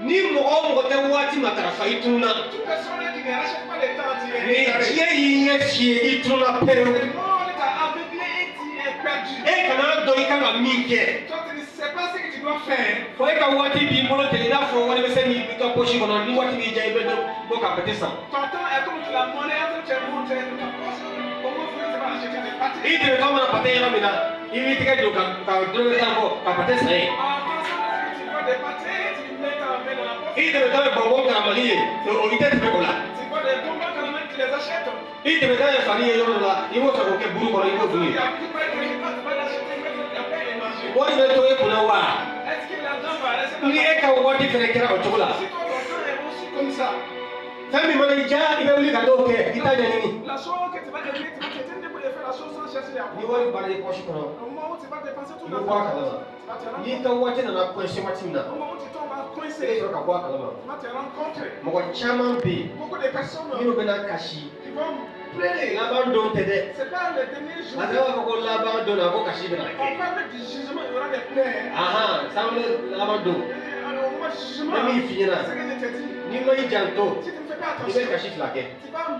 Ni mɔgɔ tɛ waati matarafa i tununa. Toute personne qui ne rachète pas le temps, tu es Ni diɲɛ y'i ɲɛ fiyɛ i tununa pewu. le monde t'a aveuglé et tu es perdu. E kana dɔn i kan ka min kɛ. Toi, tu ne sais pas ce que tu dois faire. Fo e ka waati b'i bolo ten i n'a fɔ wari bɛ se min b'i ka poche kɔnɔ ni waati b'i diya i bɛ bɔ ka pɛtɛ san. Ton temps est comme de la monnaie entre tes mains, tu ta poche. Comment tu vas acheter des pâtés? I tɛmɛ tɔ mana pɛtɛ yɔrɔ min na i b'i tɛgɛ don ka dɔrɔmɛ tan bɔ ka pɛtɛ san ye. En pensant que tu vois des pâtés, tu mets ta main dans la poche. I tɛmɛ tɔ bɛ bɔnbɔn karamani ye o i tɛ tɛmɛ o la. Tu vois des bonbons caramel, tu les achètes. I tɛmɛ tɔ ye fani ye yɔrɔ dɔ la i b'o ta k'o kɛ buru kɔnɔ i b'o dun Il ye. y a plus près que je passe, tu vas l'acheter, mettre la paix et manger. Wari bɛ to e kunna wa? Est-ce que l'argent va rester dans Ni ta e ka waati fɛnɛ kɛra o cogo la. Si ton temps est aussi comme ça, Fɛn min mana i diya i bɛ wuli ka dɔw kɛ i t'a ɲɛɲini. la chose que tu vas aimer, tu vas te tenir pour faire la chose sans chercher à Ni voir. wari banna i poche kɔnɔ Au moment où tu vas dépenser tout i bɛ l'argent, bɔ a kalama. tu vas te rendre N'i compte. ka waati nana kɔnsi waati min na Au moment où tu tombes à i bɛ coincer, sɔrɔ ka bɔ a kalama. tu vas te rencontrer. Mɔgɔ caman bɛ yen Beaucoup de personnes minnu bɛna kasi qui vont pleurer. laban don tɛ dɛ. C'est pas le dernier jour. A b'a fɔ ko laban don na ko kasi bɛna On kɛ. parle du jugement, il y aura des pleurs. Sanwó laban don. Au moment du jugement, Ne min f'i ɲɛna ce que je te dis, n'i ma i janto si tu ne fais pas i bɛ attention, kasi fila kɛ. tu vas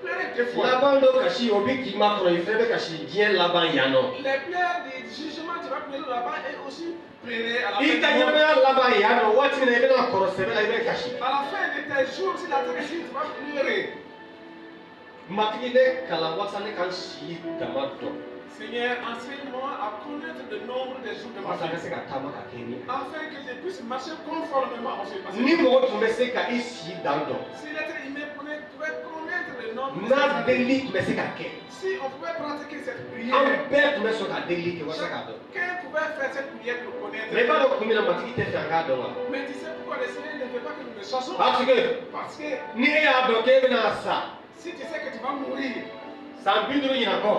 pleurer deux fois. Laban don kasi o bɛ k'i ma kɔnɔ i fɛnɛ bɛ kasi diɲɛ laban yan nɔ. Les pleurs du jugement, tu vas pleurer là-bas et aussi pleurer à la I ka fin du monde. ɲɛnamaya laban yan nɔ waati min na i bɛna kɔrɔ sɛbɛ la i bɛ kasi. À la fin de tes jours, si la terre tu vas pleurer. Matigi ne kalan walasa ne ka n si dama dɔn. Seigneur, enseigne-moi à connaître le nombre des jours de ma Walasa n ka vie, se ka taama ka kɛ ni. afin que je puisse marcher conformément à ce passé. Ni mɔgɔ tun bɛ se ka i si dan dɔn. Si l'être humain pouvait connaître le nombre de N'a ses delili années, tun bɛ se ka kɛ. si on pouvait pratiquer cette An prière, bɛɛ tun bɛ sɔn ka delili kɛ walasa k'a dɔn. chacun pouvait faire cette prière pour connaître. Mais i b'a dɔn kun min na matigi tɛ fɛ an k'a dɔn wa? Mais tu sais pourquoi le Seigneur ne veut pas que nous le sachions? Parce que Parce que ni e y'a dɔn k'e bɛna sa si tu sais que tu vas mourir, san 50 ɲina kɔ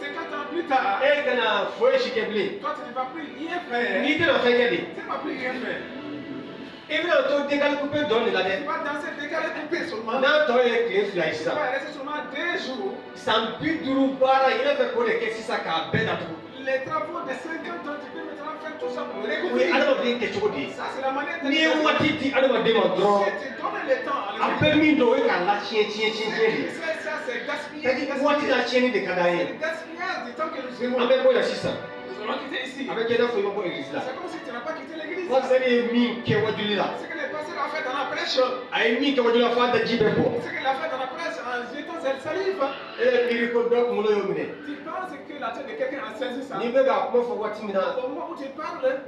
50 ans plus tard, e tɛna foyi si kɛ bilen. toi tu ne vas plus rien faire. N'i tɛna fɛn kɛ de Tu ne vas plus rien faire. i bɛna to décalé coupé dɔn de la Tu dɛ. vas danser décalé coupé seulement. N'a tɔ ye tile fila ye Tu sisan vas rester seulement 2 jours. san 50 baara i bɛ fɛ k'o de kɛ sisan k'a bɛɛ datugu. Les travaux de 50 ans, tu peux maintenant faire tout ça pour O ye recouvrir. adamaden kɛ cogo di ye. Ça, c'est la manière de N'i ye waati di adamaden ma dɔrɔn Si tu donnes le temps à a bɛ min dɔn o ye k'a la tiɲɛ de. Ça, c'est gaspiller. C'est-à-dire waati la tiɲɛni de ka d'an C'est ye. le gaspillage du temps que nous An aimons. bɛ bɔ yan sisan Nous allons quitter ici. a bɛ kɛ i n'a fɔ i ma bɔ église la. C'est comme si tu n'as pas quitté l'église. Pasteur ye min kɛ wajuli la Ce que le pasteur a fait dans la prêche, a ye min kɛ wajuli la f'a daji bɛ bɔ. ce qu'il a fait dans la prêche en jetant cette salive, E yɛrɛ miiri ko dɔ kunkolo y'o minɛ. tu penses que la tête de quelqu'un a saisi ça. N'i bɛ k'a kuma fɔ waati min na Au moment où tu parles,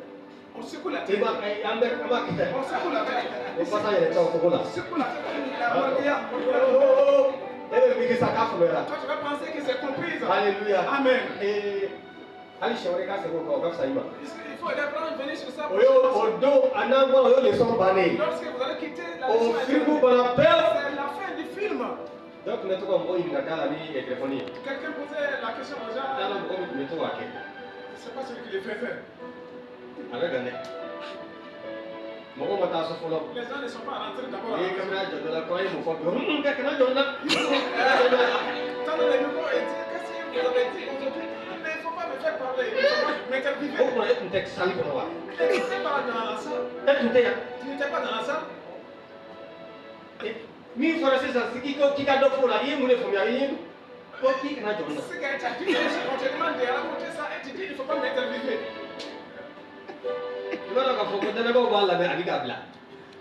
on secoue la i tête. b'a an b'a kɛ tan. On secoue la tête. O pasa yɛrɛ tɛ o cogo la. On secoue la tête. La mordilla. E bɛ miiri sa k'a faamuyara. Toi, tu vas penser que c'est compris. Alléluia. Amen. Hali siɲɛ wɛrɛ i k'a segin o kan o ka fisa i ma. Il faut d'abord venir sur ça. O don a n'an bɔra o y'o leçon bannen ye. Lorsque vous allez quitter la O leçon, firigo banna pewu. c'est la fin du film. Dɔ tun bɛ to ka mɔgɔw ɲininka da la ni telefɔni ye. Quelqu'un posait la question aux gens. Da la mɔgɔ min tun bɛ to k'a kɛ. C'est pas celui qui le fait faire. A bɛ gan dɛ. Mɔgɔw ma taa so fɔlɔ. Les gens ne sont pas rentrés d'abord. N'i ye kamera jɔ dɔ la kɔrɔ ye mun fɔ bi kɛ kana jɔ n na. Tendez le micro et dites qu'est-ce que vous avez dit aujourd'hui. Mais il ne faut pas me faire parler. Il faut pas m'interviewer. O kuma e tun tɛ sali kɔnɔ wa? Tu n'étais pas dans la salle. E tun tɛ yan. Tu n'étais pas dans la salle. Min fɔra sisan k'i ka dɔ fɔ o la i ye mun de faamuya i ye ko k'i kana jɔ n na. Ce qui a été dit, on te demande de raconter ça et tu dis il ne faut pas m'interviewer. I b'a dɔn k'a fɔ ko dɛnɛbaw b'a lamɛn a bɛ k'a bila.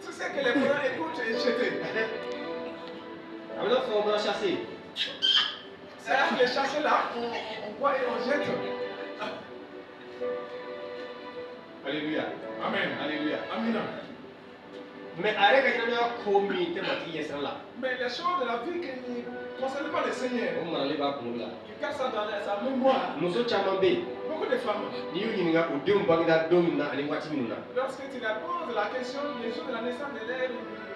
Tu sais que les parents écoutent et jetent. A bɛ n'a fɔ bɔra chasse. C'est là que les chasseurs là, on voit et on jette. Alléluia. Amen. Alléluia. Amen. Mais a yɛrɛ ka ɲɛnamaya ko min tɛ matigi ɲɛ sira la. Mais les choses de la vie qui ne concernent pas le Seigneur, O maralen b'a kunkolo la. il garde ça dans sa mémoire. Muso caman bɛ yen Beaucoup de femmes, n'i y'u ɲininka u denw bangera don min na ani waati minnu na lorsque tu leur poses la question du jour de la naissance de leur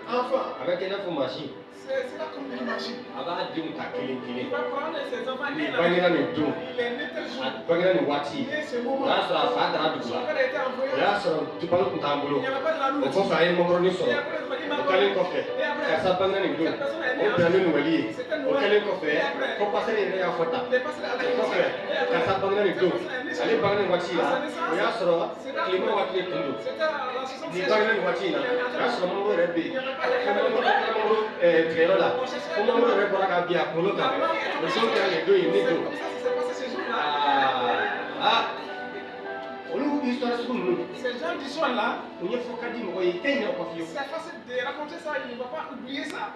enfant, a bɛ kɛ i n'a fɔ mansin c'est là comme une machine. a b'a denw ta kelen Il kelen. va prendre ses enfants Nin et bangera nin don il est né tel jour. a bangera nin waati Il est ce o moment. y'a sɔrɔ a fa dara dugu Son la père a été o envoyé. y'a sɔrɔ balo tun t'an bolo Il n'y avait pas de la o nourriture. kɔfɛ a ye mɔkɔrɔni Et sɔrɔ après, il m'a dit, o kɛlen kɔfɛ karisa bangera nin don o bilalen nin wali ye o kɛlen kɔfɛ ko pasɛri yɛrɛ y'a fɔ tan les pasteurs o avaient kɔfɛ karisa bangera nin don ale bange waati la o y'a sɔrɔ tilema waati de tun don ni bange waati in na o y'a sɔrɔ mangoro yɛrɛ bɛ yen ko mangoro tigɛyɔrɔ la ko mangoro yɛrɛ bɔra ka bin a kunkolo kan musow kɛra nin don in ne don olu histoire sugu ninnu ces gens d'histoire là o ɲɛfɔ ka di mɔgɔ ye i tɛ ɲinɛ o kɔ fiyewu c'est facile de raconter ça il ne va pas oublier ça